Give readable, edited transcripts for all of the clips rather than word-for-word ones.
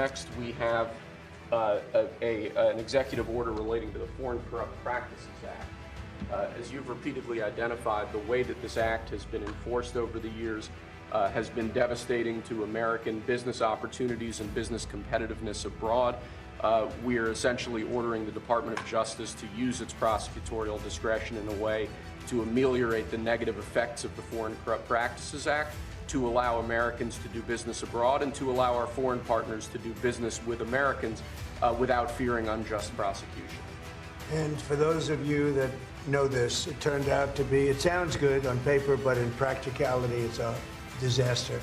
Next, we have an executive order relating to the Foreign Corrupt Practices Act. As you've repeatedly identified, the way that this act has been enforced over the years has been devastating to American business opportunities and business competitiveness abroad. We are essentially ordering the Department of Justice to use its prosecutorial discretion in a way to ameliorate the negative effects of the Foreign Corrupt Practices Act, to allow Americans to do business abroad, and to allow our foreign partners to do business with Americans without fearing unjust prosecution. And for those of you that know this, it turned out to be, it sounds good on paper, but in practicality, it's a disaster.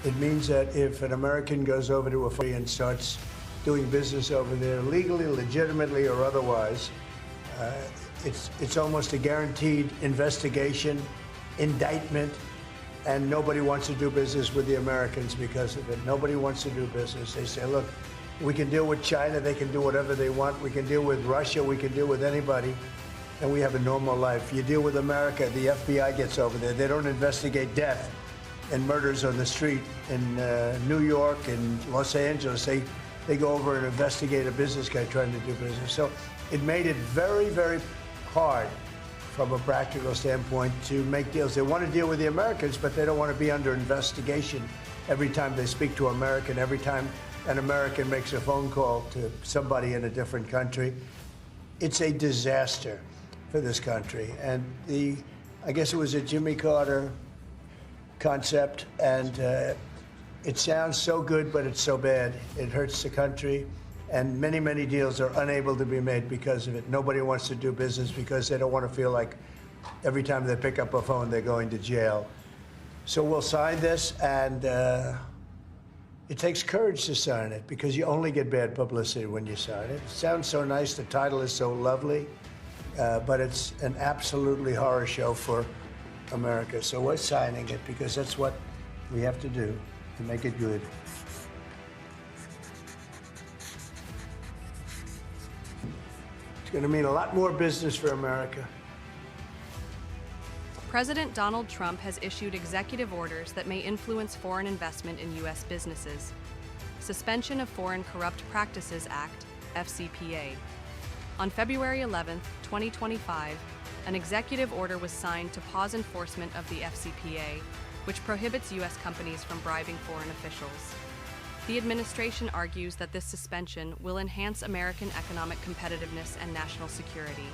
It means that if an American goes over to a country and starts doing business over there legally, legitimately, or otherwise, it's almost a guaranteed investigation, indictment, and nobody wants to do business with the Americans because of it. Nobody wants to do business. They say, look, we can deal with China, they can do whatever they want. We can deal with Russia, we can deal with anybody, and we have a normal life. You deal with America, the FBI gets over there. They don't investigate death and murders on the street in New York and Los Angeles. They go over and investigate a business guy trying to do business. So it made it very, very hard from a practical standpoint to make deals. They want to deal with the Americans, but they don't want to be under investigation every time they speak to an American, every time an American makes a phone call to somebody in a different country. It's a disaster for this country. And I guess it was a Jimmy Carter concept, and it sounds so good, but it's so bad. It hurts the country, and many, many deals are unable to be made because of it. Nobody wants to do business because they don't want to feel like every time they pick up a phone, they're going to jail. So we'll sign this, and it takes courage to sign it because you only get bad publicity when you sign it. It sounds so nice, the title is so lovely, but it's an absolutely horror show for America. So we're signing it because that's what we have to do to make it good. It's going to mean a lot more business for America. President Donald Trump has issued executive orders that may influence foreign investment in U.S. businesses. Suspension of Foreign Corrupt Practices Act, FCPA. On February 11, 2025, an executive order was signed to pause enforcement of the FCPA, which prohibits U.S. companies from bribing foreign officials. The administration argues that this suspension will enhance American economic competitiveness and national security.